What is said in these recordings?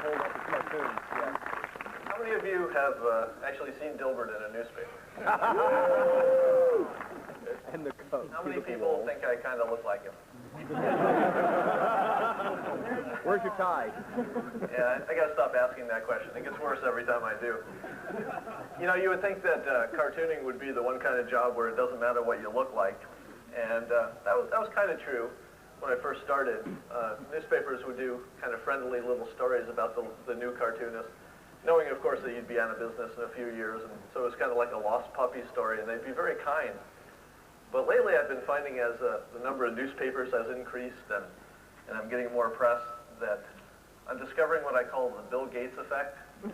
hold up his cartoons. Yeah. How many of you have actually seen Dilbert in a newspaper? And the coat. How many people think I kind of look like him? Where's your tie? Yeah, I got to stop asking that question. It gets worse every time I do. You know, you would think that cartooning would be the one kind of job where it doesn't matter what you look like, and that was kind of true when I first started. Newspapers would do kind of friendly little stories about the new cartoonist, knowing, of course, that you'd be out of business in a few years, and so it was kind of like a lost puppy story, and they'd be very kind. But lately I've been finding as the number of newspapers has increased and I'm getting more press that I'm discovering what I call the Bill Gates effect. And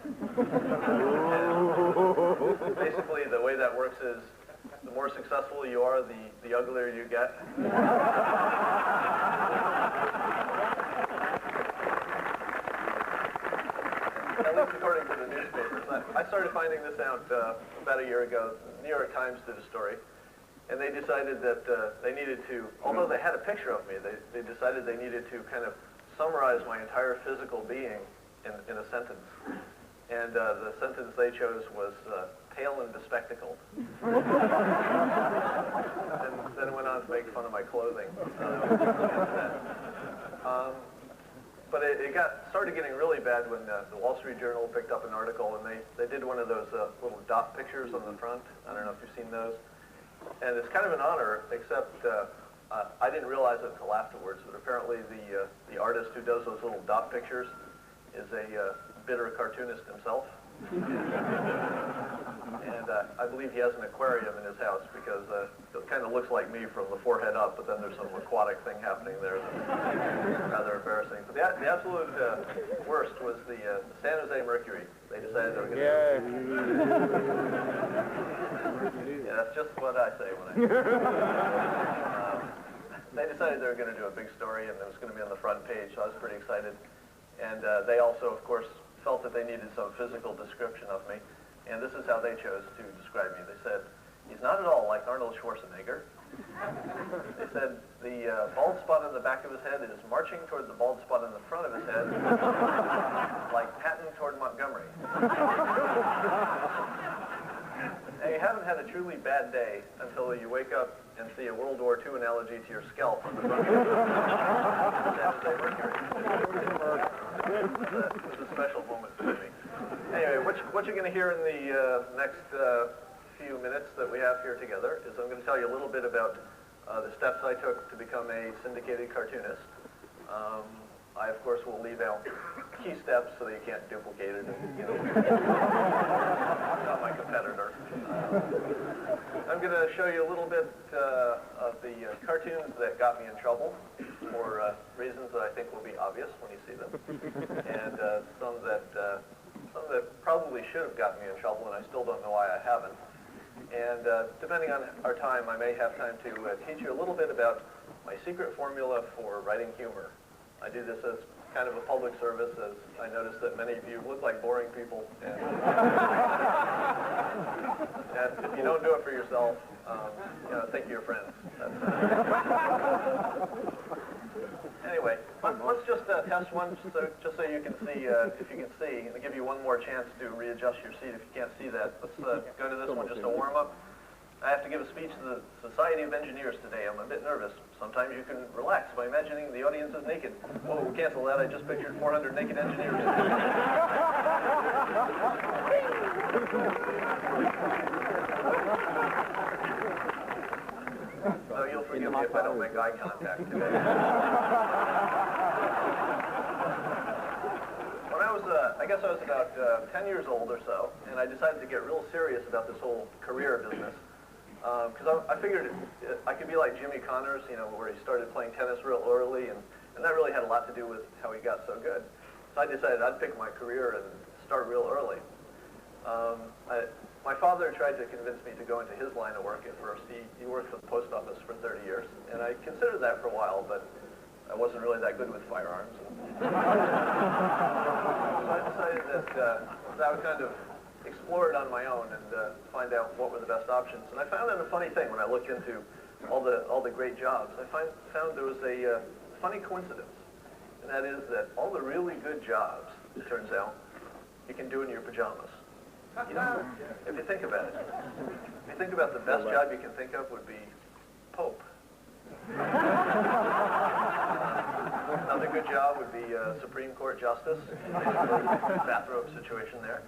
basically the way that works is the more successful you are, the uglier you get. At least according to the newspapers. I started finding this out about a year ago. The New York Times did a story. And they decided that they needed to, although they had a picture of me, they decided they needed to kind of summarize my entire physical being in a sentence. And the sentence they chose was pale and bespectacled. And then went on to make fun of my clothing. But it started getting really bad when the Wall Street Journal picked up an article and they did one of those little dot pictures on the front. I don't know if you've seen those. And it's kind of an honor, except I didn't realize it until afterwards, but apparently the artist who does those little dot pictures is a bitter cartoonist himself. And I believe he has an aquarium in his house because it kind of looks like me from the forehead up, but then there's some aquatic thing happening there that's rather embarrassing. But the absolute worst was the San Jose Mercury. They decided they were going to Yeah, that's just what I say when I they decided they were going to do a big story and it was going to be on the front page, so I was pretty excited. And they also, of course, felt that they needed some physical description of me. And this is how they chose to describe me. They said, he's not at all like Arnold Schwarzenegger. They said the bald spot on the back of his head is marching toward the bald spot on the front of his head, like Patton toward Montgomery. And you haven't had a truly bad day until you wake up and see a World War II analogy to your scalp on the front of your San Jose Mercury. It's a special moment for me. Anyway, what you're going to hear in the next few minutes that we have here together is I'm going to tell you a little bit about the steps I took to become a syndicated cartoonist. I, of course, will leave out key steps so that you can't duplicate it. And, you know, not my competitor. I'm going to show you a little bit of the cartoons that got me in trouble for reasons that I think will be obvious when you see them, and some that probably should have gotten me in trouble, and I still don't know why I haven't. And depending on our time, I may have time to teach you a little bit about my secret formula for writing humor. I do this as kind of a public service, as I notice that many of you look like boring people. And, and if you don't do it for yourself, you know, think of your friends. Anyway, let's just test one, just so you can see, if you can see, and to give you one more chance to readjust your seat if you can't see that. Let's go to this one just to warm up. I have to give a speech to the Society of Engineers today. I'm a bit nervous. Sometimes you can relax by imagining the audience is naked. Oh, cancel that. I just pictured 400 naked engineers. So you'll forgive me if I don't make eye contact today. When I guess I was about 10 years old or so, and I decided to get real serious about this whole career business. Because I figured I could be like Jimmy Connors, you know, where he started playing tennis real early, and that really had a lot to do with how he got so good. So I decided I'd pick my career and start real early. My father tried to convince me to go into his line of work at first. He worked for the post office for 30 years, and I considered that for a while, but I wasn't really that good with firearms. So I decided that I would kind of explore it on my own and find out what were the best options. And I found out a funny thing when I looked into all the great jobs. I found there was a funny coincidence, and that is that all the really good jobs it turns out, you can do it in your pajamas. You know, if you think about it, if you think about the best job you can think of would be Pope. Another good job would be Supreme Court Justice. Bathrobe situation there.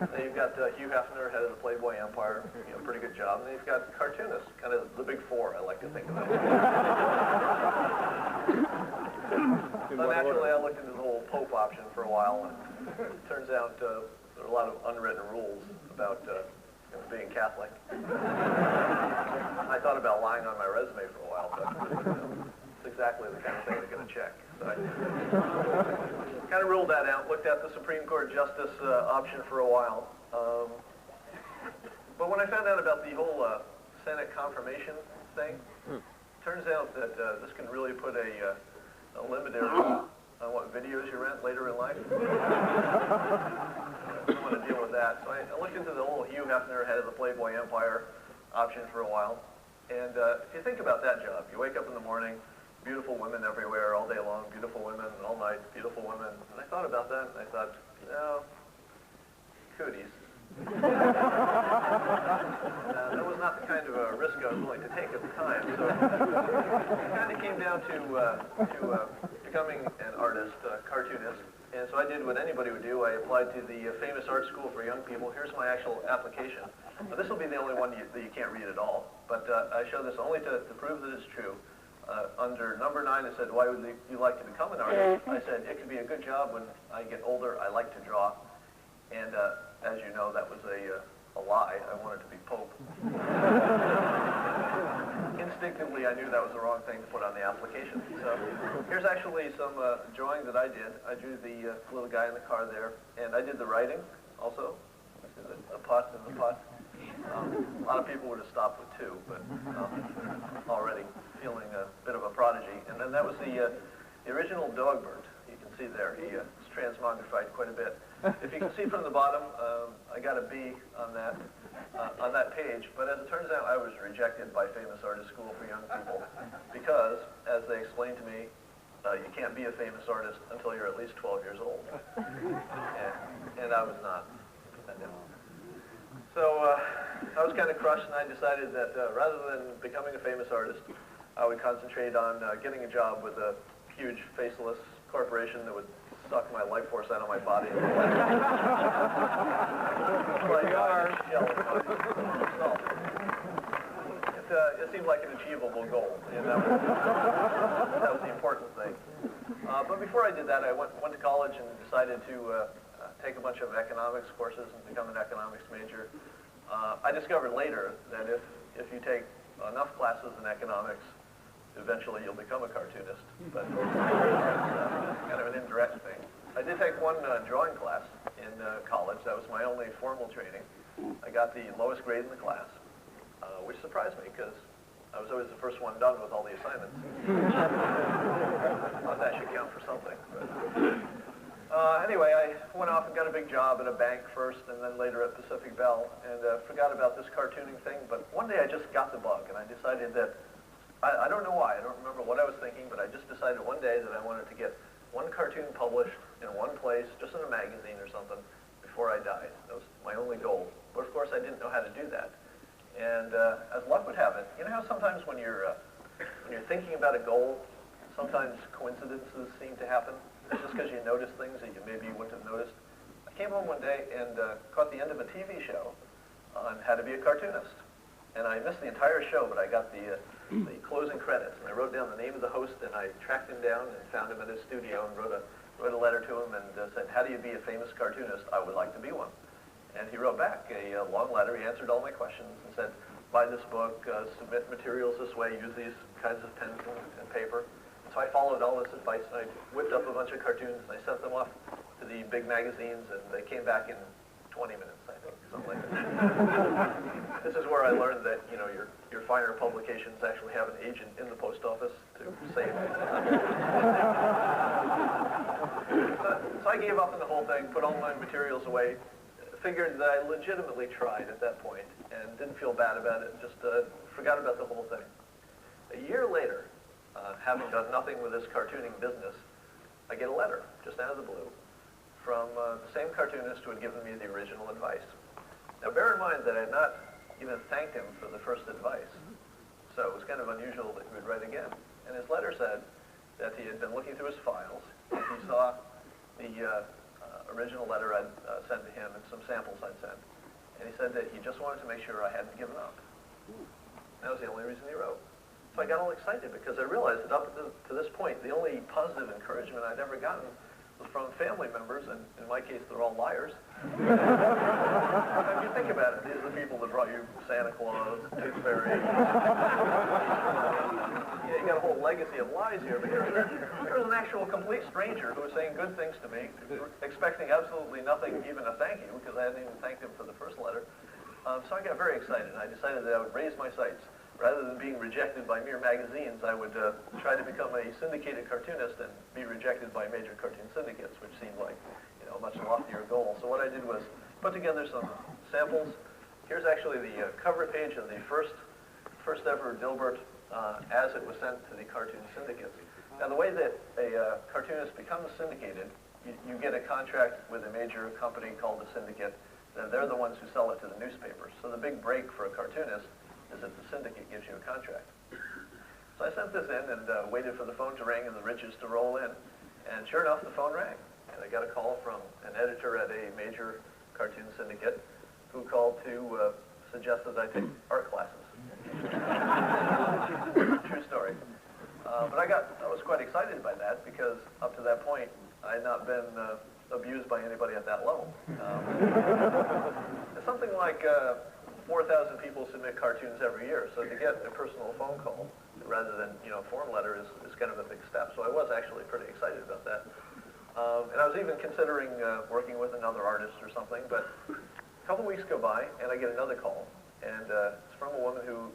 Then you've got Hugh Hefner, head of the Playboy Empire. You know, pretty good job. And then you've got cartoonist, kind of the big four, I like to think of it. So naturally, I looked into the whole Pope option for a while, and it turns out there are a lot of unwritten rules about being Catholic. I thought about lying on my resume for a while, but it's exactly the kind of thing they're going to check. So I kind of ruled that out, looked at the Supreme Court Justice option for a while. But when I found out about the whole Senate confirmation thing, turns out that this can really put a limiter on what videos you rent later in life. I don't want to deal with that. So I looked into the whole Hugh Hefner, head of the Playboy Empire option for a while. And if you think about that job, you wake up in the morning, beautiful women everywhere all day long, beautiful women, and all night, beautiful women. And I thought about that, and I thought, no, cooties. That was not the kind of risk I was willing to take at the time. So it kind of came down to becoming an artist, a cartoonist. And so I did what anybody would do. I applied to the famous art school for young people. Here's my actual application. Now, this will be the only one that you can't read at all. But I show this only to prove that it's true. Under number 9, it said, why would you like to become an artist? I said, it could be a good job when I get older. I like to draw. And as you know, that was a lie. I wanted to be Pope. Instinctively, I knew that was the wrong thing to put on the application. So here's actually some drawing that I did. I drew the little guy in the car there, and I did the writing also. The pot and the pot. A lot of people would have stopped with 2, but already feeling a bit of a prodigy. And then that was the original Dilbert. You can see there, he was transmogrified quite a bit. If you can see from the bottom, I got a B on that page, but as it turns out, I was rejected by Famous Artist School for Young People because, as they explained to me, you can't be a famous artist until you're at least 12 years old. And I was not. So I was kind of crushed, and I decided that rather than becoming a famous artist, I would concentrate on getting a job with a huge faceless corporation that would suck my life force out of my body. It seemed like an achievable goal, and that was the important thing. But before I did that, I went to college and decided to take a bunch of economics courses and become an economics major. I discovered later that if you take enough classes in economics, eventually you'll become a cartoonist, but it's kind of an indirect thing. I did take one drawing class in college. That was my only formal training. I got the lowest grade in the class, which surprised me because I was always the first one done with all the assignments. I thought that should count for something. But anyway, I went off and got a big job at a bank first and then later at Pacific Bell, and forgot about this cartooning thing. But one day I just got the bug, and I decided that I don't know why. I don't remember what I was thinking, but I just decided one day that I wanted to get one cartoon published in one place, just in a magazine or something, before I died. That was my only goal. But of course, I didn't know how to do that. And as luck would have it, you know how sometimes when you're thinking about a goal, sometimes coincidences seem to happen, just because you notice things that maybe you wouldn't have noticed. I came home one day and caught the end of a TV show on how to be a cartoonist. And I missed the entire show, but I got the closing credits, and I wrote down the name of the host, and I tracked him down and found him at his studio and wrote a letter to him and said, how do you be a famous cartoonist? I would like to be one. And he wrote back a long letter. He answered all my questions and said, buy this book, submit materials this way, use these kinds of pens and paper. So I followed all this advice, and I whipped up a bunch of cartoons, and I sent them off to the big magazines, and they came back in 20 minutes, I think, something like that. This is where I learned that, you know, your finer publications actually have an agent in the post office to save it. So I gave up on the whole thing, put all my materials away, figured that I legitimately tried at that point, and didn't feel bad about it, just forgot about the whole thing. A year later, having done nothing with this cartooning business, I get a letter, just out of the blue, from the same cartoonist who had given me the original advice. Now bear in mind that I had not even thanked him for the first advice, so it was kind of unusual that he would write again. And his letter said that he had been looking through his files, and he saw the original letter I'd sent to him and some samples I'd sent. And he said that he just wanted to make sure I hadn't given up. That was the only reason he wrote. So I got all excited because I realized that up to this point, the only positive encouragement I'd ever gotten was from family members, and in my case, they're all liars. If you think about it, these are the people that brought you Santa Claus, Tooth Fairy. You got a whole legacy of lies here, but here's an actual complete stranger who was saying good things to me, expecting absolutely nothing, even a thank you, because I hadn't even thanked him for the first letter. So I got very excited. I decided that I would raise my sights. Rather than being rejected by mere magazines, I would try to become a syndicated cartoonist and be rejected by major cartoon syndicates, which seemed like, a much loftier goal. So what I did was put together some samples. Here's actually the cover page of the first ever Dilbert as it was sent to the cartoon syndicates. Now the way that a cartoonist becomes syndicated, you get a contract with a major company called the syndicate, and they're the ones who sell it to the newspapers. So the big break for a cartoonist is that the syndicate gives you a contract. So I sent this in and waited for the phone to ring and the riches to roll in. And sure enough, the phone rang. And I got a call from an editor at a major cartoon syndicate who called to suggest that I take art classes. True story. But I was quite excited by that because up to that point, I had not been abused by anybody at that level. Something like 4,000 people submit cartoons every year, so to get a personal phone call rather than form letter is kind of a big step. So I was actually pretty excited about that, and I was even considering working with another artist or something. But a couple weeks go by, and I get another call, and it's from a woman who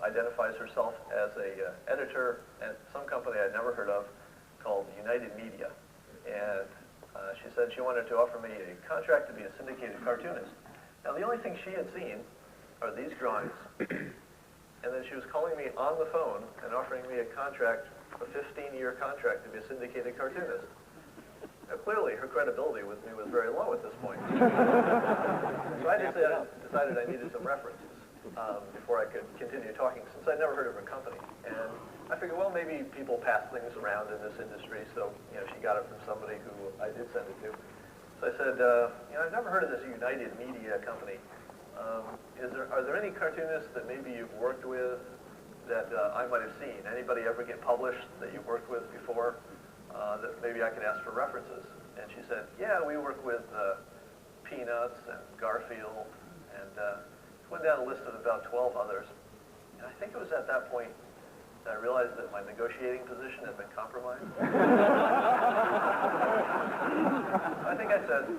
identifies herself as a editor at some company I'd never heard of called United Media, and she said she wanted to offer me a contract to be a syndicated cartoonist. Now the only thing she had seen are these drawings, and then she was calling me on the phone and offering me a contract, a 15-year contract to be a syndicated cartoonist. Now clearly her credibility with me was very low at this point. So I decided I needed some references before I could continue talking, since I'd never heard of her company. And I figured, well, maybe people pass things around in this industry, so she got it from somebody who I did send it to. So I said, I've never heard of this United Media company. Are there any cartoonists that maybe you've worked with that I might have seen? Anybody ever get published that you've worked with before that maybe I could ask for references? And she said, yeah, we work with Peanuts and Garfield, and went down a list of about 12 others. And I think it was at that point that I realized that my negotiating position had been compromised. I think I said,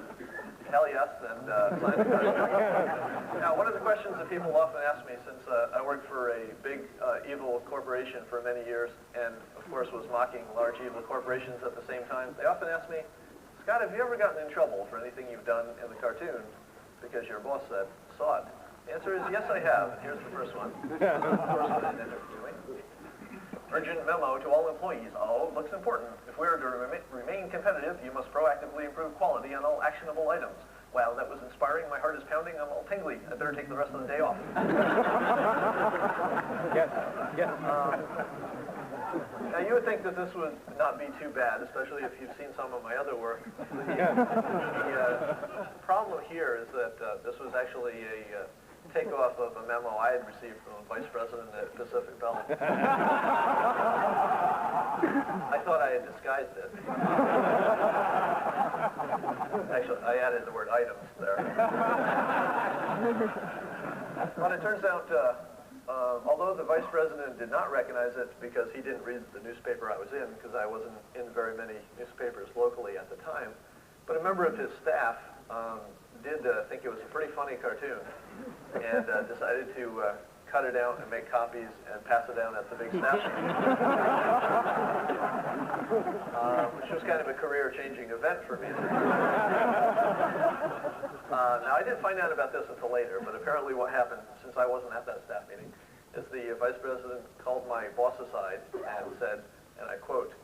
hell yes, and signed the contract. Now, one of the questions that people often ask me, since I worked for a big evil corporation for many years, and of course was mocking large evil corporations at the same time, they often ask me, Scott, have you ever gotten in trouble for anything you've done in the cartoon because your boss saw it? The answer is yes, I have. And here's the first one. Urgent memo to all employees. Oh, looks important. If we are to remain competitive, you must proactively improve quality on all actionable items. Wow, that was inspiring. My heart is pounding. I'm all tingly. I better take the rest of the day off. Yes. Now, you would think that this would not be too bad, especially if you've seen some of my other work. The problem here is that this was actually a takeoff of a memo I had received from a vice president at Pacific Bell. I thought I had disguised it. Actually, I added the word items there. But it turns out, although the vice president did not recognize it because he didn't read the newspaper I was in, because I wasn't in very many newspapers locally at the time, but a member of his staff did think it was a pretty funny cartoon and decided to cut it out and make copies and pass it down at the big staff meeting, which was kind of a career-changing event for me. Now, I didn't find out about this until later, but apparently what happened, since I wasn't at that staff meeting, is the vice president called my boss aside and said, and I quote,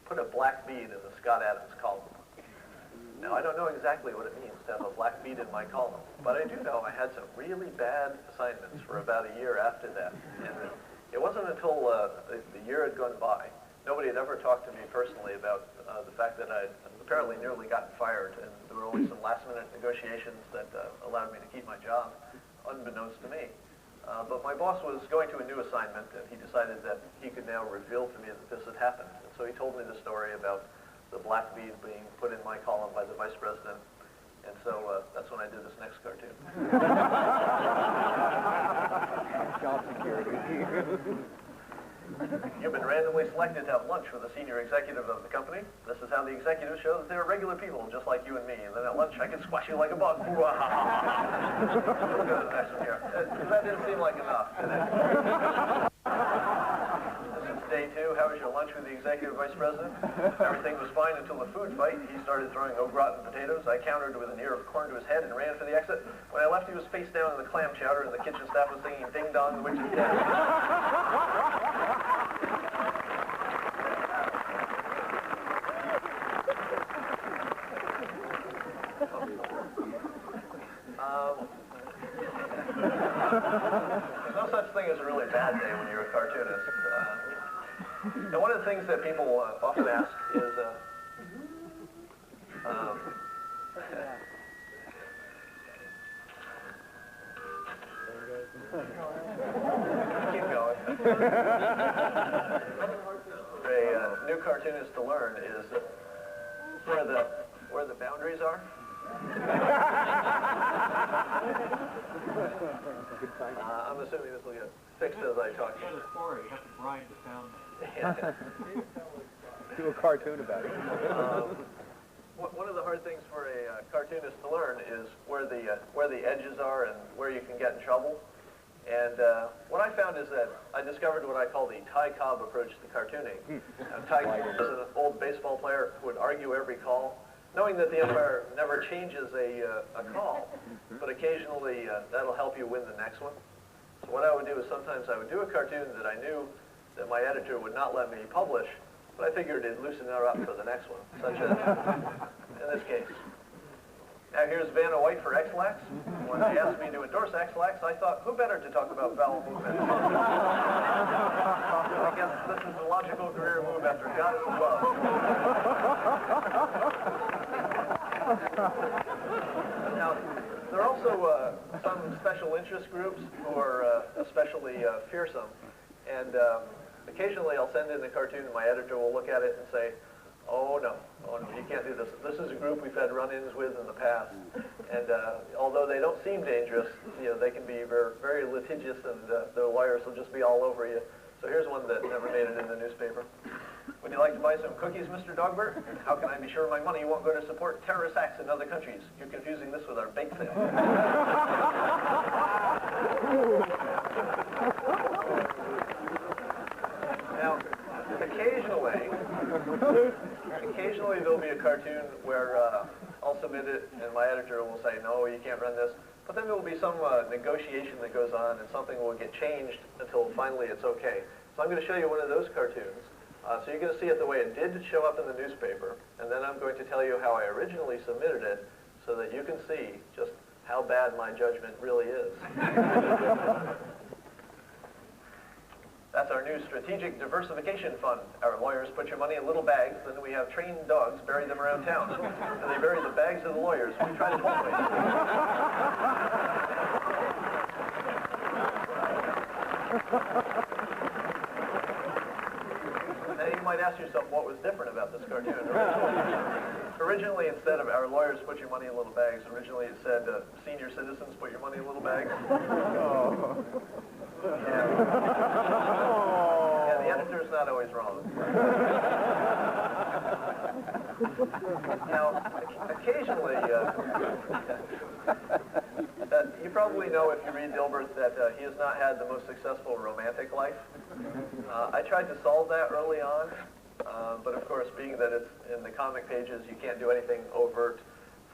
"Put a black bead in the Scott Adams column." Now, I don't know exactly what it means to have a black bead in my column, but I do know I had some really bad assignments for about a year after that. And it wasn't until the year had gone by, nobody had ever talked to me personally about the fact that I had apparently nearly gotten fired, and there were only some last-minute negotiations that allowed me to keep my job, unbeknownst to me. But my boss was going to a new assignment, and he decided that he could now reveal to me that this had happened. And so he told me the story about the black bead being put in my column by the vice president. And so that's when I did this next cartoon. Job security. You've been randomly selected to have lunch with a senior executive of the company. This is how the executives show that they're regular people, just like you and me. And then at lunch, I can squash you like a bug. We'll go to the next one here. That didn't seem like enough, did it? This is day 2. How was your lunch with the executive vice president? Everything was fine until the food fight. He started throwing au gratin potatoes. I countered with an ear of corn to his head and ran for the exit. When I left, he was face down in the clam chowder, and the kitchen staff was singing Ding Dong, the Witch is Dead. There's no such thing as a really bad day when you're a cartoonist. And one of the things that people often ask is, keep going. A new cartoonist to learn is where the boundaries are. I'm assuming this will get fixed as I talk. You have to grind the sound. Do a cartoon about it. One of the hard things for a cartoonist to learn is where the edges are and where you can get in trouble. And what I found is that I discovered what I call the Ty Cobb approach to cartooning. Ty Cobb is an old baseball player who would argue every call, knowing that the umpire never changes a call, but occasionally that'll help you win the next one. So what I would do is sometimes I would do a cartoon that I knew that my editor would not let me publish, but I figured it'd loosen her up for the next one, such as in this case. Now here's Vanna White for X-Lax. When they asked me to endorse X-Lax, I thought, who better to talk about bowel movement? I guess this is the logical career move after Goddess of Love. Now, there are also some special interest groups who are especially fearsome, and occasionally I'll send in a cartoon and my editor will look at it and say, oh no, you can't do this. This is a group we've had run-ins with in the past, and although they don't seem dangerous, they can be very, very litigious, and their lawyers will just be all over you. So here's one that never made it in the newspaper. Would you like to buy some cookies, Mr. Dogbert? How can I be sure my money won't go to support terrorist acts in other countries? You're confusing this with our bake sale. Now, occasionally there'll be a cartoon where I'll submit it and my editor will say, no, you can't run this. But then there will be some negotiation that goes on and something will get changed until finally it's okay. So I'm going to show you one of those cartoons. So you're going to see it the way it did show up in the newspaper, and then I'm going to tell you how I originally submitted it so that you can see just how bad my judgment really is. That's our new strategic diversification fund. Our lawyers put your money in little bags, then we have trained dogs bury them around town. And they bury the bags of the lawyers. We try to both ways. Now you might ask yourself what was different about this cartoon. Originally, instead of our lawyers put your money in little bags, originally it said senior citizens put your money in little bags. Oh. Yeah, the editor's not always wrong. Now, occasionally, you probably know if you read Dilbert that he has not had the most successful romantic life. I tried to solve that early on, but of course, being that it's in the comic pages, you can't do anything overt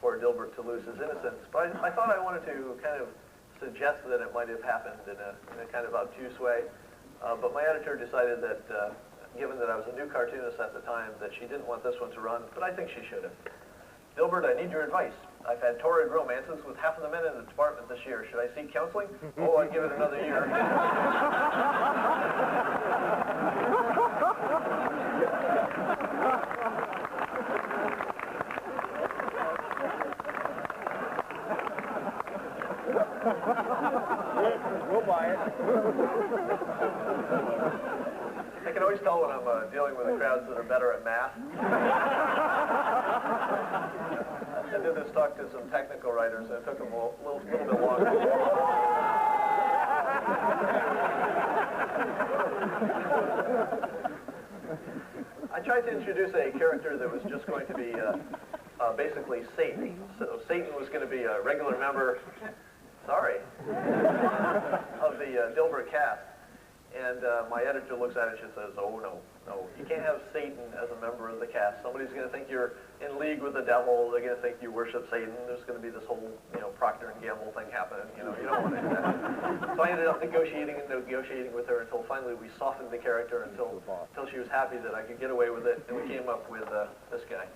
for Dilbert to lose his innocence. But I thought I wanted to kind of suggest that it might have happened in a kind of obtuse way. But my editor decided that, given that I was a new cartoonist at the time, that she didn't want this one to run, but I think she should have. Dilbert, I need your advice. I've had torrid romances with half of the men in the department this year. Should I seek counseling? Oh, I'd give it another year. We'll buy it. I can always tell when I'm dealing with the crowds that are better at math. I did this talk to some technical writers, and it took them a little bit longer. I tried to introduce a character that was just going to be basically Satan. So Satan was going to be a regular member, of the Dilbert cast. And my editor looks at it and she says, oh, no, you can't have Satan as a member of the cast. Somebody's going to think you're in league with the devil. They're going to think you worship Satan. There's going to be this whole, Procter and Gamble thing happening. You don't want to do that. So I ended up negotiating with her until finally we softened the character until she was happy that I could get away with it. And we came up with this guy.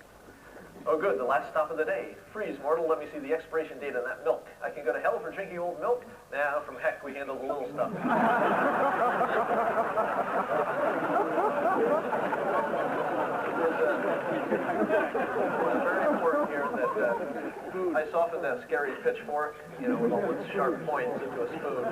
Oh, good, the last stop of the day. Freeze, mortal, let me see the expiration date on that milk. I can go to hell for drinking old milk? Nah, from heck, we handle the little stuff. It's very important here that I soften that scary pitchfork, with all its sharp points into a spoon.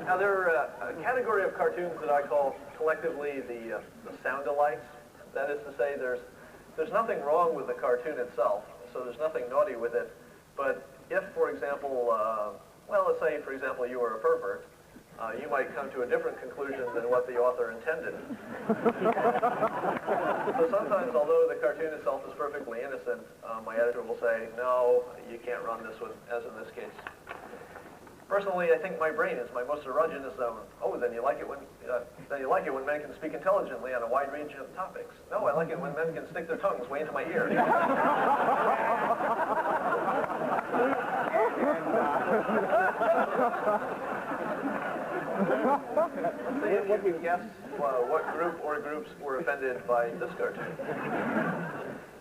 Now, there are a category of cartoons that I call collectively the sound-alikes. That is to say, there's nothing wrong with the cartoon itself, so there's nothing naughty with it. But if, for example, let's say, for example, you were a pervert, you might come to a different conclusion than what the author intended. So sometimes, although the cartoon itself is perfectly innocent, my editor will say, no, you can't run this one, as in this case. Personally, I think my brain is my most erogenous zone. Oh, then you like it when men can speak intelligently on a wide range of topics. No, I like it when men can stick their tongues way into my ear. See if you can guess what group or groups were offended by this cartoon.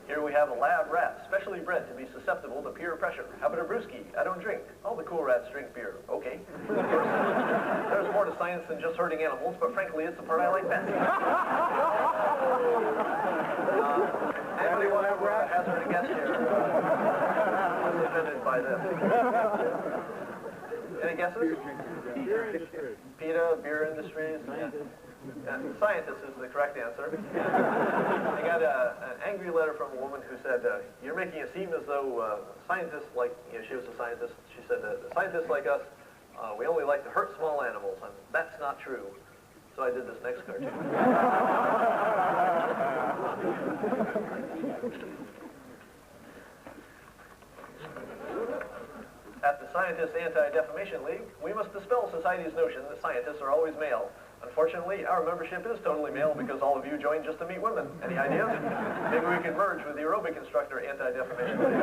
Here we have a lab rat, specially bred to be susceptible to peer pressure. How about a brewski? I don't drink. All the cool rats drink beer. Okay. There's more to science than just hurting animals, but frankly, it's the part I like best. Anybody want to hazard a guess here? Who's offended by this? Any guesses? Beer industry. PETA, beer industries. Yeah. Scientist is the correct answer. I got an angry letter from a woman who said, you're making it seem as though scientists like, she was a scientist, she said, scientists like us, we only like to hurt small animals, and that's not true. So I did this next cartoon. At the Scientists Anti-Defamation League, we must dispel society's notion that scientists are always male. Unfortunately, our membership is totally male because all of you joined just to meet women. Any ideas? Maybe we can merge with the aerobic instructor Anti-Defamation League.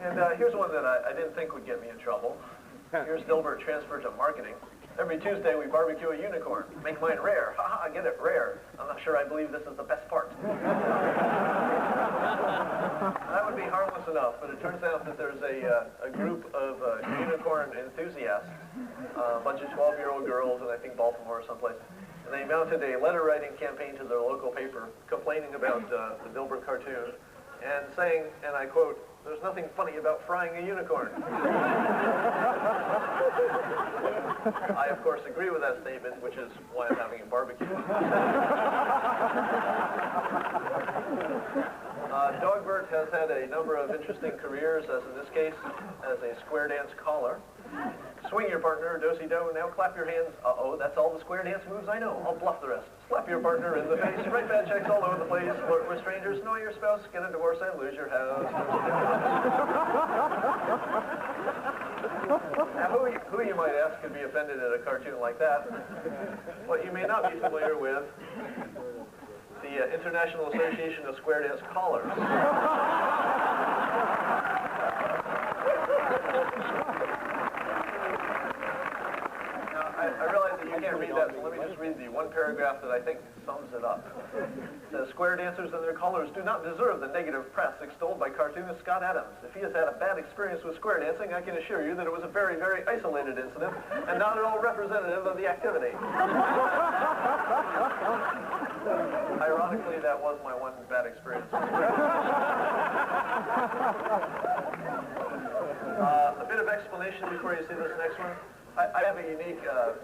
And here's one that I didn't think would get me in trouble. Here's Dilbert transferred to marketing. Every Tuesday we barbecue a unicorn. Make mine rare. Ha ha, get it, rare. I'm not sure I believe this is the best part. That would be harmless enough, but it turns out that there's a group of unicorn enthusiasts, a bunch of 12-year-old girls in, I think, Baltimore or someplace, and they mounted a letter-writing campaign to their local paper complaining about the Dilbert cartoon and saying, and I quote, "There's nothing funny about frying a unicorn." I, of course, agree with that statement, which is why I'm having a barbecue. Dilbert has had a number of interesting careers, as in this case, as a square dance caller. Swing your partner, do-si-do, now clap your hands. Uh-oh, that's all the square dance moves I know. I'll bluff the rest. Slap your partner in the face, write bad checks all over the place, flirt with strangers, annoy your spouse, get a divorce, and lose your house. Now, who you might ask could be offended at a cartoon like that? What you may not be familiar with, the International Association of Square Dance Callers. can't read that, so let me just read the one paragraph that I think sums it up. It says, square dancers and their colors do not deserve the negative press extolled by cartoonist Scott Adams. If he has had a bad experience with square dancing, I can assure you that it was a very, very isolated incident and not at all representative of the activity. Ironically, that was my one bad experience. A bit of explanation before you see this next one. I have a unique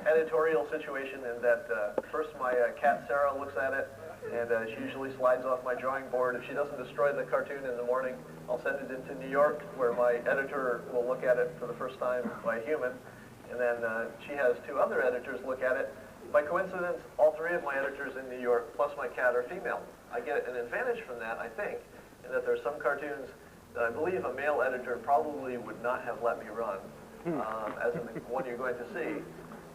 editorial situation in that first my cat Sarah looks at it, and she usually slides off my drawing board. If she doesn't destroy the cartoon in the morning, I'll send it into New York, where my editor will look at it for the first time by a human, and then she has two other editors look at it. By coincidence, all three of my editors in New York, plus my cat, are female. I get an advantage from that, I think, in that there's some cartoons that I believe a male editor probably would not have let me run, as in the one you're going to see.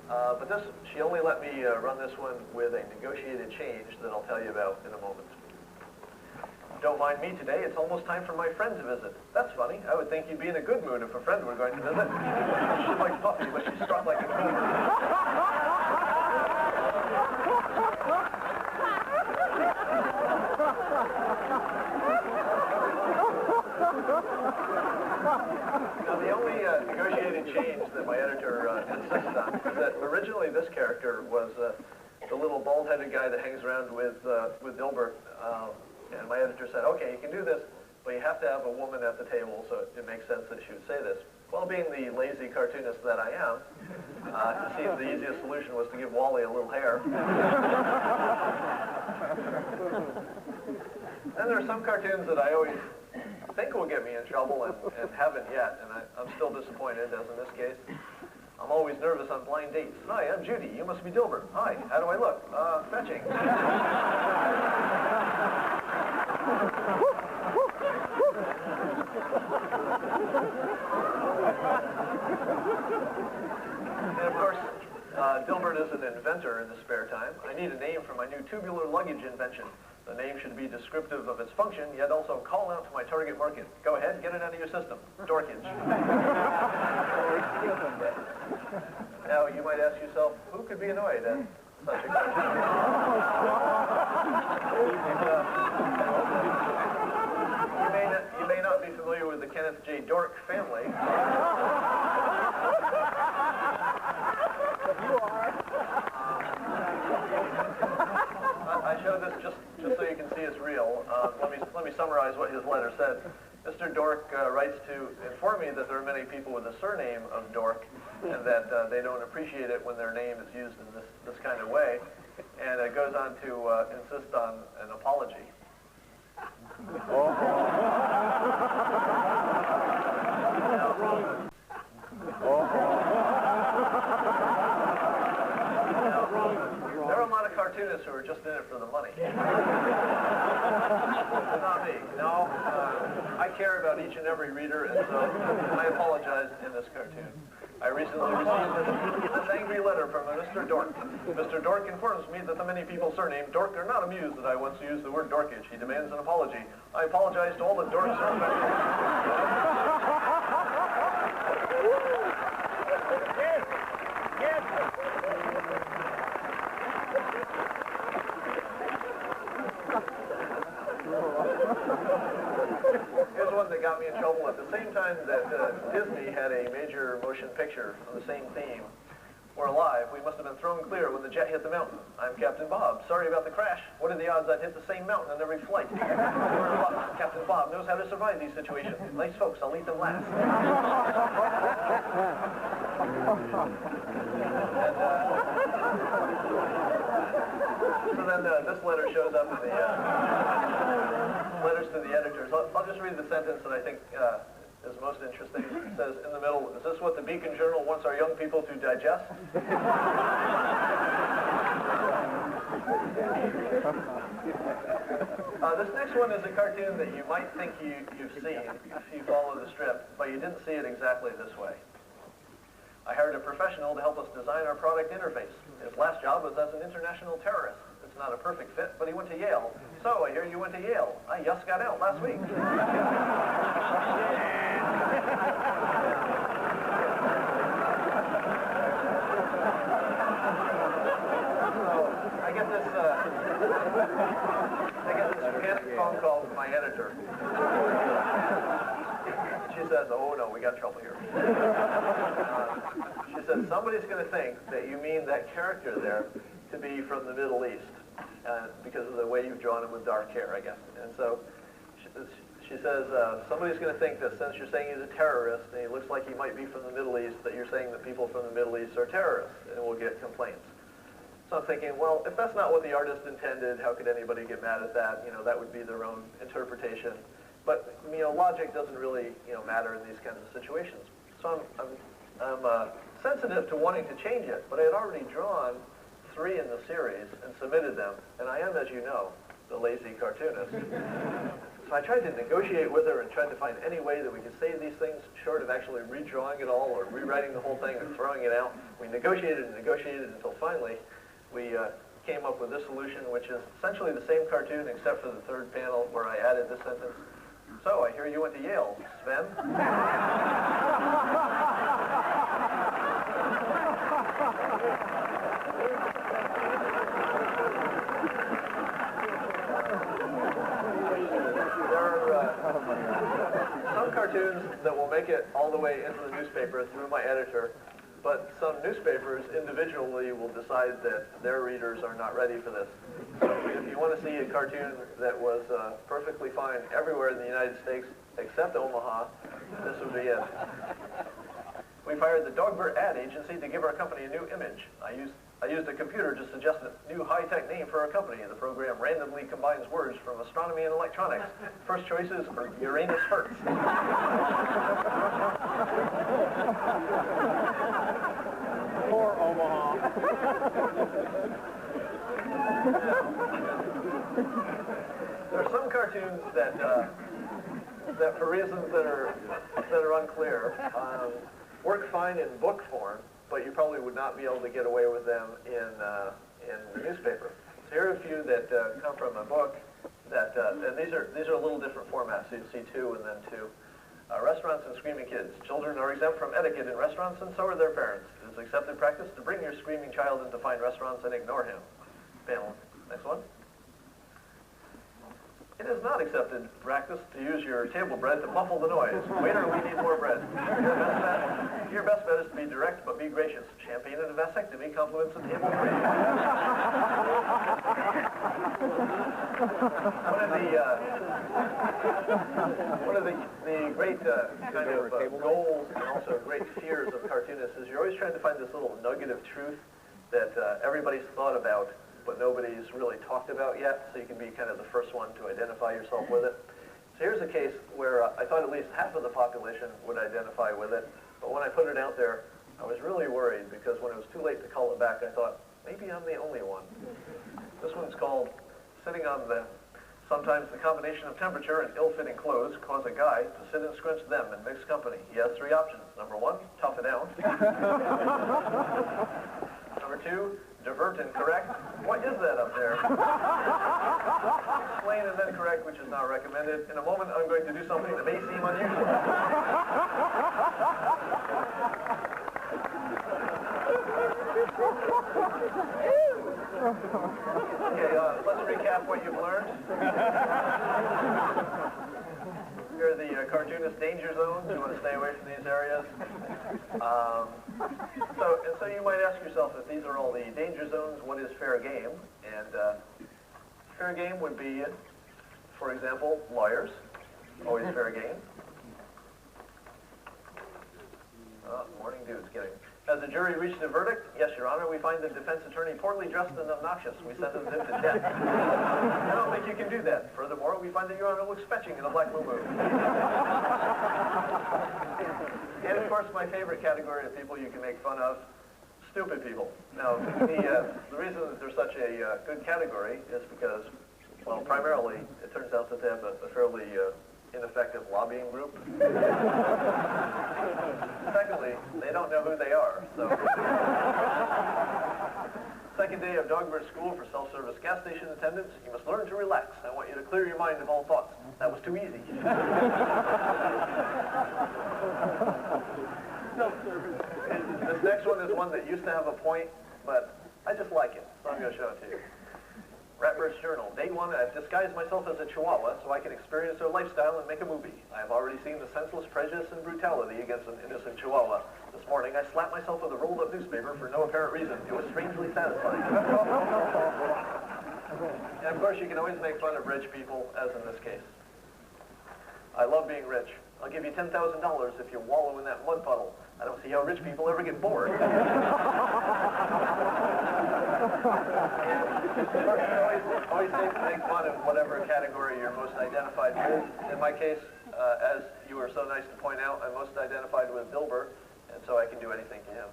But this, she only let me run this one with a negotiated change that I'll tell you about in a moment. Don't mind me today, it's almost time for my friend to visit. That's funny, I would think you'd be in a good mood if a friend were going to visit. She's like Puffy, but she's struck like a cobra. Now, the only negotiated change that my editor insisted on is that originally this character was the little bald-headed guy that hangs around with Dilbert, and my editor said, okay, you can do this, but you have to have a woman at the table, so it makes sense that she would say this. Well, being the lazy cartoonist that I am, it seemed the easiest solution was to give Wally a little hair. Then there are some cartoons that I always think will get me in trouble and haven't yet, and I'm still disappointed, as in this case. I'm always nervous on blind dates. Hi, I'm Judy. You must be Dilbert. Hi, how do I look? Fetching. And of course, Dilbert is an inventor in his spare time. I need a name for my new tubular luggage invention. The name should be descriptive of its function, yet also call out to my target market. Go ahead, get it out of your system. Dorkage. Now, you might ask yourself, who could be annoyed at such a cartoon? You may not be familiar with the Kenneth J. Dork family. You are. I show this just so you can see it's real. Let me summarize what his letter said. Mr. Dork writes to inform me that there are many people with the surname of Dork, and that they don't appreciate it when their name is used in this kind of way, and it goes on to insist on an apology. There are a lot of cartoonists who are just in it for the money. Not me. No, I care about each and every reader, and so I apologize in this cartoon. I recently received this angry letter from a Mr. Dork. Mr. Dork informs me that the many people surnamed Dork are not amused that I once used the word dorkage. He demands an apology. I apologize to all the dorks who Here's one that got me in trouble at the same time that Disney had a major motion picture on the same theme. We're alive. We must have been thrown clear when the jet hit the mountain. I'm Captain Bob. Sorry about the crash. What are the odds I'd hit the same mountain on every flight? Captain Bob knows how to survive these situations. Nice folks. I'll eat them last. So then this letter shows up in the letters to the editors. I'll just read the sentence that I think is most interesting. It says in the middle, is this what the Beacon Journal wants our young people to digest? This next one is a cartoon that you might think you've seen if you follow the strip, but you didn't see it exactly this way. I hired a professional to help us design our product interface. His last job was as an international terrorist. It's not a perfect fit, but he went to Yale. So, I hear you went to Yale. I just got out last week. I get this panic phone call from my editor. She says, oh no, we got trouble here. She said, somebody's going to think that you mean that character there to be from the Middle East, because of the way you've drawn him with dark hair, I guess. And so she says, somebody's going to think that since you're saying he's a terrorist and he looks like he might be from the Middle East, that you're saying that people from the Middle East are terrorists, and we'll get complaints. So I'm thinking, well, if that's not what the artist intended, how could anybody get mad at that? You know, that would be their own interpretation. But, you know, logic doesn't really, you know, matter in these kinds of situations. So I'm sensitive to wanting to change it, but I had already drawn 3 in the series and submitted them, and I am, as you know, the lazy cartoonist. So I tried to negotiate with her and tried to find any way that we could save these things short of actually redrawing it all or rewriting the whole thing or throwing it out. We negotiated and negotiated until finally we came up with this solution, which is essentially the same cartoon except for the 3rd panel where I added this sentence. So, I hear you went to Yale, Sven. There are some cartoons that will make it all the way into the newspaper through my editor, but some newspapers individually will decide that their readers are not ready for this. So if you want to see a cartoon that was perfectly fine everywhere in the United States except Omaha, this would be it. We've hired the Dilbert ad agency to give our company a new image. I used a computer to suggest a new high-tech name for our company. The program randomly combines words from astronomy and electronics. First choices are Uranus Hertz. Poor Omaha. There are some cartoons that for reasons that are unclear, work fine in book form, but you probably would not be able to get away with them in the newspaper. So here are a few that come from a book that, and these are a little different formats. So you'll see 2 and then 2. Restaurants and screaming kids. Children are exempt from etiquette in restaurants, and so are their parents. It is accepted practice to bring your screaming child into fine restaurants and ignore him. Panel. Next one. It is not accepted practice to use your table bread to muffle the noise. Waiter, we need more bread. Your best bet is to be direct but be gracious. Champagne and a vasectomy compliments of table 3. One of the great kind of goals and also great fears of cartoonists is you're always trying to find this little nugget of truth that everybody's thought about, but nobody's really talked about yet, so you can be kind of the first one to identify yourself with it. So here's a case where I thought at least half of the population would identify with it, but when I put it out there, I was really worried because when it was too late to call it back, I thought, maybe I'm the only one. This one's called Sitting on the... Sometimes the combination of temperature and ill-fitting clothes cause a guy to sit and scrunch them in mixed company. He has 3 options. Number 1, tough it out. Number 2, divert and correct. What is that up there? Explain and then correct, which is not recommended. In a moment, I'm going to do something that may seem unusual. Okay, let's recap what you've learned. Here are the cartoonist danger zones. You want to stay away from these areas. So you might ask yourself, if these are all the danger zones, what is fair game? And fair game would be, for example, lawyers. Always fair game. Morning dude's getting... Has the jury reached a verdict? Yes, Your Honor. We find the defense attorney poorly dressed and obnoxious. We sentence him to death. I don't think you can do that. Furthermore, we find that Your Honor looks fetching in a black moo-moo. And of course, my favorite category of people you can make fun of, stupid people. Now, the reason that they're such a good category is because, well, primarily, it turns out that they have a fairly ineffective lobbying group. Secondly, they don't know who they are, so. Second day of Dilbert School for self-service gas station attendants. You must learn to relax. I want you to clear your mind of all thoughts. That was too easy. This next one is one that used to have a point, but I just like it, so I'm going to show it to you. Ratbird's Journal. Day 1, I've disguised myself as a chihuahua so I can experience their lifestyle and make a movie. I have already seen the senseless prejudice and brutality against an innocent chihuahua. This morning, I slapped myself with a rolled-up newspaper for no apparent reason. It was strangely satisfying. And of course, you can always make fun of rich people, as in this case. I love being rich. I'll give you $10,000 if you wallow in that mud puddle. I don't see how rich people ever get bored. Always safe to make fun of whatever category you're most identified with. In my case, as you were so nice to point out, I'm most identified with Dilbert, and so I can do anything to him.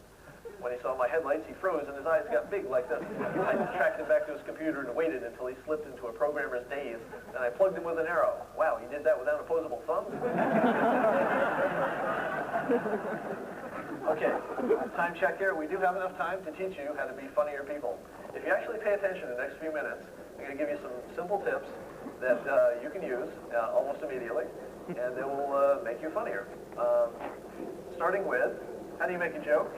When he saw my headlights, he froze and his eyes got big like this. I tracked him back to his computer and waited until he slipped into a programmer's daze. Then I plugged him with an arrow. Wow, he did that without opposable thumbs? Okay, time check here. We do have enough time to teach you how to be funnier people. If you actually pay attention in the next few minutes, I'm going to give you some simple tips that you can use almost immediately, and they will make you funnier. Starting with, how do you make a joke?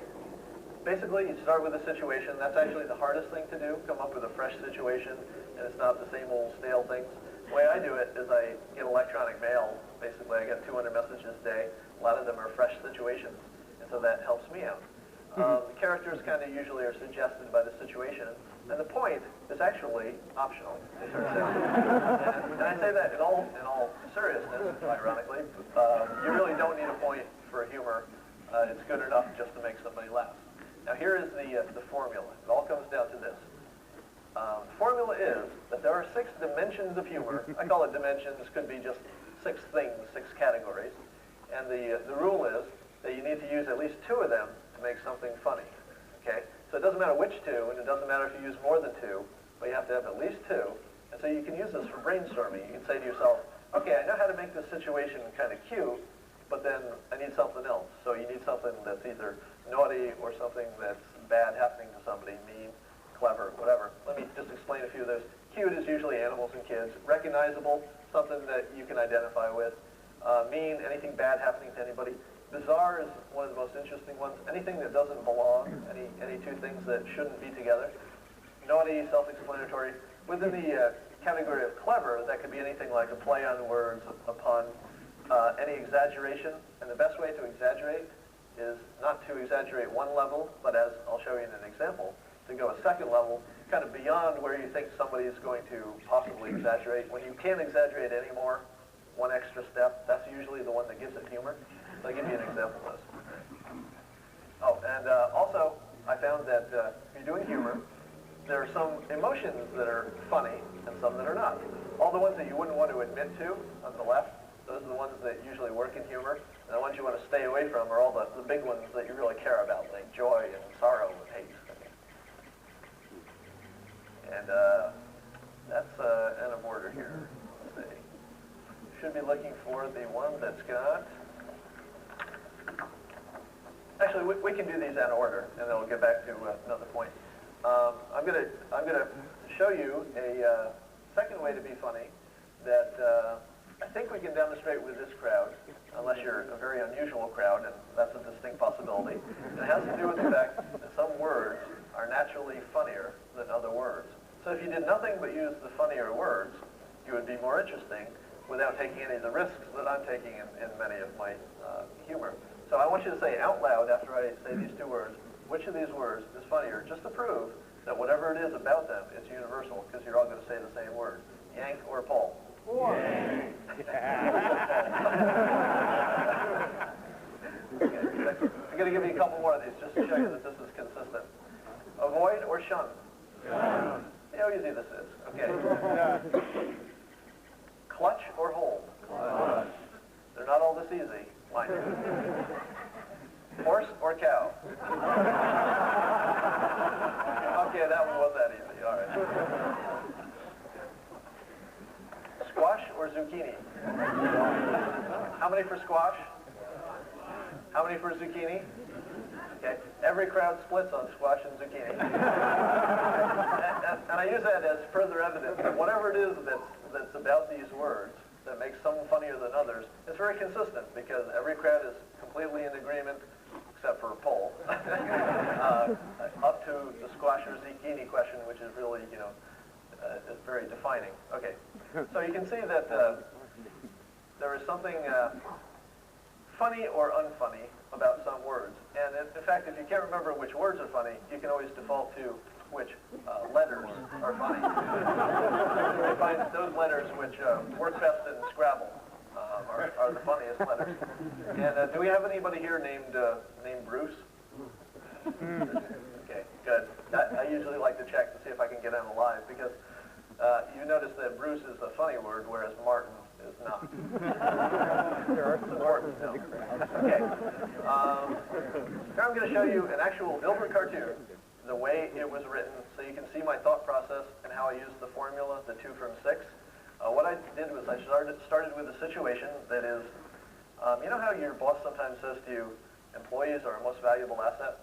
Basically, you start with a situation. That's actually the hardest thing to do, come up with a fresh situation, and it's not the same old stale things. The way I do it is I get electronic mail. Basically, I get 200 messages a day. A lot of them are fresh situations, and so that helps me out. The characters kind of usually are suggested by the situation, and the point is actually optional. It turns out. And I say that in all seriousness, ironically. You really don't need a point for humor. It's good enough just to make somebody laugh. Now here is the formula. It all comes down to this. The formula is that there are 6 dimensions of humor. I call it dimensions. Could be just 6 things, 6 categories. And the rule is that you need to use at least 2 of them to make something funny. Okay? So it doesn't matter which 2, and it doesn't matter if you use more than 2, but you have to have at least 2. And so you can use this for brainstorming. You can say to yourself, okay, I know how to make this situation kind of cute, but then I need something else. So you need something that's either naughty or something that's bad happening to somebody, mean, clever, whatever. Let me just explain a few of those. Cute is usually animals and kids. Recognizable, something that you can identify with. Mean, anything bad happening to anybody. Bizarre is one of the most interesting ones. Anything that doesn't belong, any 2 things that shouldn't be together. Naughty, self-explanatory. Within the category of clever, that could be anything like a play on words, a pun, any exaggeration. And the best way to exaggerate is not to exaggerate one level, but as I'll show you in an example, to go a second level, kind of beyond where you think somebody is going to possibly exaggerate. When you can't exaggerate anymore, one extra step, that's usually the one that gives it humor. So I'll give you an example of this. Oh, and also, I found that if you're doing humor, there are some emotions that are funny and some that are not. All the ones that you wouldn't want to admit to on the left, those are the ones that usually work in humor. And the ones you want to stay away from are all the big ones that you really care about, like joy and sorrow and hate. And that's out of order here. Let's see. Should be looking for the one that's got... Actually, we can do these out of order, and then we'll get back to another point. I'm gonna show you a second way to be funny that I think we can demonstrate with this crowd, unless you're a very unusual crowd, and that's a distinct possibility. It has to do with the fact that some words are naturally funnier than other words. So if you did nothing but use the funnier words, you would be more interesting without taking any of the risks that I'm taking in many of my humor. So I want you to say out loud after I say these 2 words, which of these words is funnier, just to prove that whatever it is about them, it's universal, because you're all going to say the same word. Yank or pull? Yank. Okay, I'm going to give you a couple more of these just to show you that this is consistent. Avoid or shun? Shun. See how easy this is. Okay. Clutch or hold? Clutch. They're not all this easy, mind you. Horse or cow? Okay, that one wasn't that easy. All right. Squash or zucchini? How many for squash? How many for zucchini? Okay. Every crowd splits on squash and zucchini. and I use that as further evidence that whatever it is that's about these words that makes some funnier than others, it's very consistent because every crowd is completely in agreement, except for a poll, up to the squash or zucchini question, which is really, is defining. Okay, so you can see that there is something funny or unfunny about some words. And in fact, if you can't remember which words are funny, you can always default to which letters are funny. I find those letters which work best in Scrabble are the funniest letters. And do we have anybody here named Bruce? Okay, good. I usually like to check to see if I can get him alive, because you notice that Bruce is a funny word, whereas Martin is not. Important, no. Okay. Here I'm going to show you an actual Dilbert cartoon, the way it was written, so you can see my thought process and how I used the formula, the 2 from 6. What I did was I started with a situation that is, you know how your boss sometimes says to you, employees are our most valuable asset?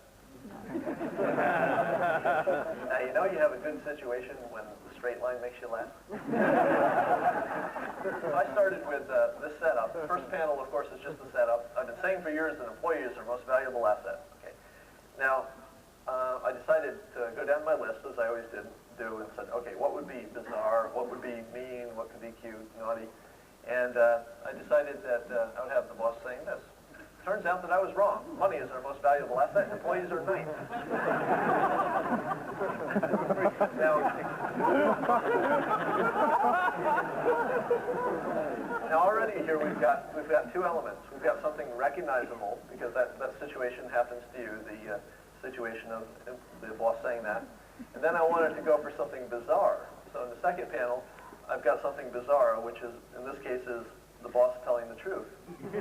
Now you know you have a good situation when the straight line makes you laugh. So I started with this setup. The first panel, of course, is just the setup. I've been saying for years that employees are our most valuable asset. Okay. Now, I decided to go down my list, as I always do, and said, okay, what would be bizarre, what would be mean, what could be cute, naughty? And I decided that I would have the boss saying this. Turns out that I was wrong. Money is our most valuable asset, and employees are nice. Now already here we've got 2 elements. We've got something recognizable, because that situation happens to you, the situation of the boss saying that. And then I wanted to go for something bizarre. So in the second panel, I've got something bizarre, which is, in this case, is the boss telling the truth. But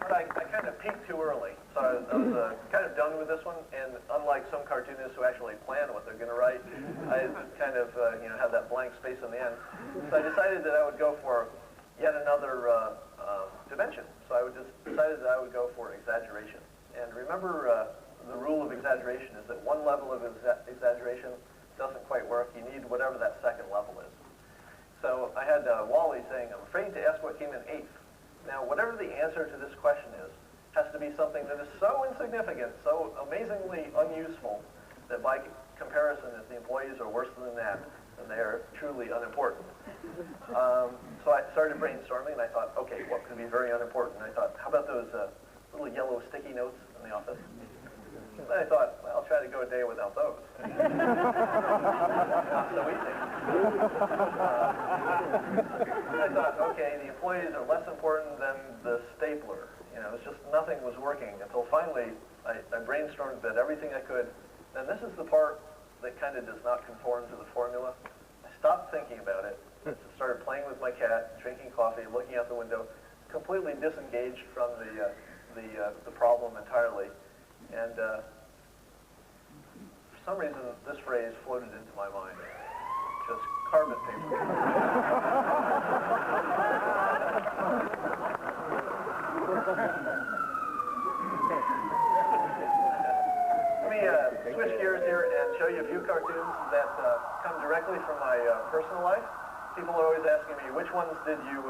I kind of peaked too early. So I was kind of done with this one, and unlike some cartoonists who actually plan what they're going to write, I kind of have that blank space in the end. So I decided that I would go for yet another dimension. So I decided that I would go for exaggeration. And remember, the rule of exaggeration is that one level of exaggeration doesn't quite work. You need whatever that second level is. So I had Wally saying, I'm afraid to ask what came in 8th. Now, whatever the answer to this question is, has to be something that is so insignificant, so amazingly unuseful, that by comparison, if the employees are worse than that, then they are truly unimportant. So I started brainstorming, and I thought, okay, what could be very unimportant? And I thought, how about those little yellow sticky notes in the office? And I thought, well, I'll try to go a day without those. Not so easy. I thought, okay, the employees are less important than the stapler. You know, it's just nothing was working until finally I brainstormed about everything I could. And this is the part that kind of does not conform to the formula. I stopped thinking about it, started playing with my cat, drinking coffee, looking out the window, completely disengaged from the problem entirely. And for some reason, this phrase floated into my mind. Just carbon paper. Let me switch gears here and show you a few cartoons that come directly from my personal life. People are always asking me, which ones did you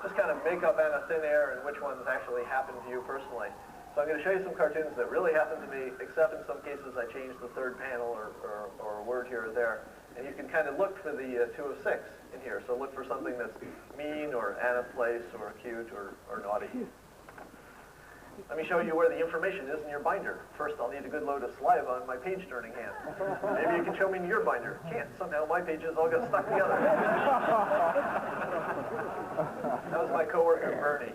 just kind of make up out of thin air, and which ones actually happened to you personally? So I'm going to show you some cartoons that really happened to me, except in some cases I changed the third panel or a word here or there. And you can kind of look for the 2 of 6 in here. So look for something that's mean or out of place or cute or naughty. Let me show you where the information is in your binder. First, I'll need a good load of saliva on my page-turning hand. Maybe you can show me in your binder. Can't. Somehow my pages all got stuck together. That was my coworker, Bernie.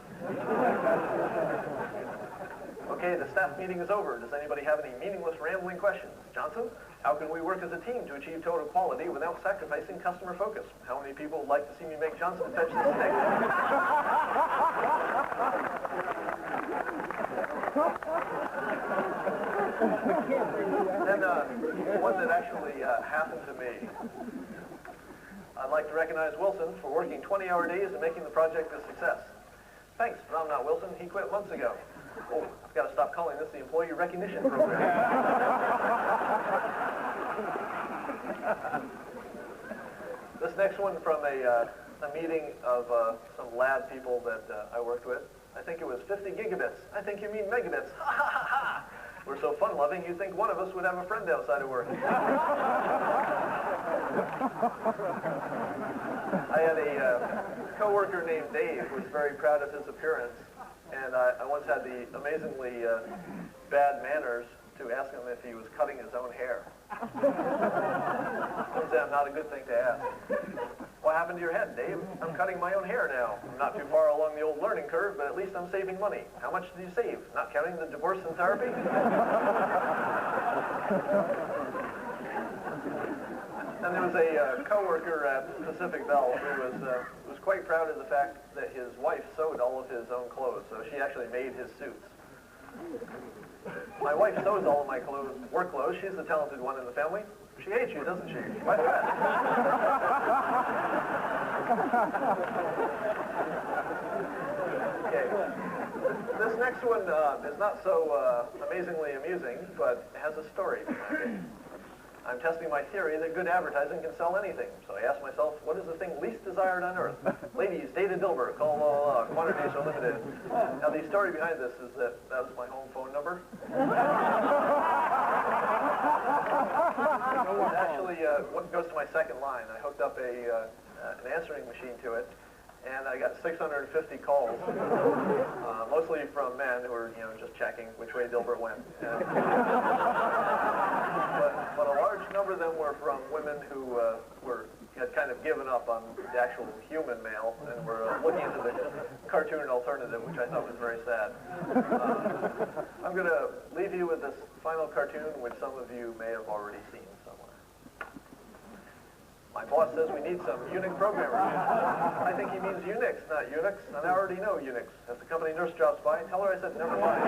Okay, the staff meeting is over. Does anybody have any meaningless, rambling questions? Johnson, how can we work as a team to achieve total quality without sacrificing customer focus? How many people would like to see me make Johnson fetch the stick? Then one that actually happened to me. I'd like to recognize Wilson for working 20-hour days and making the project a success. Thanks, but I'm not Wilson. He quit months ago. Oh, I've got to stop calling this the Employee Recognition Program. This next one from a meeting of some lab people that I worked with. I think it was 50 gigabits. I think you mean megabits. Ha ha ha ha! We're so fun-loving, you'd think one of us would have a friend outside of work. I had a coworker named Dave who was very proud of his appearance, and I once had the amazingly bad manners to ask him if he was cutting his own hair. Turns out not a good thing to ask. What happened to your head, Dave? I'm cutting my own hair now. I'm not too far along the old learning curve, but at least I'm saving money. How much did you save? Not counting the divorce and therapy? And there was a coworker at Pacific Bell who was quite proud of the fact that his wife sewed all of his own clothes, so she actually made his suits. My wife sews all of my work clothes. She's the talented one in the family. She hates you, doesn't she? Why that? Okay. This next one is not so amazingly amusing, but has a story. Okay. I'm testing my theory that good advertising can sell anything. So I asked myself, what is the thing least desired on earth? Ladies, data Dilbert, call quantities unlimited. Now the story behind this is that was my home phone number. Actually, what goes to my second line? I hooked up an answering machine to it, and I got 650 calls, mostly from men who were, just checking which way Dilbert went. But a large number of them were from women who had kind of given up on the actual human male and were looking into the cartoon alternative, which I thought was very sad. I'm going to leave you with this final cartoon, which some of you may have already seen somewhere. My boss says we need some Unix programmers. I think he means Unix, not Unix, and I already know Unix. As the company nurse drops by, tell her I said never mind.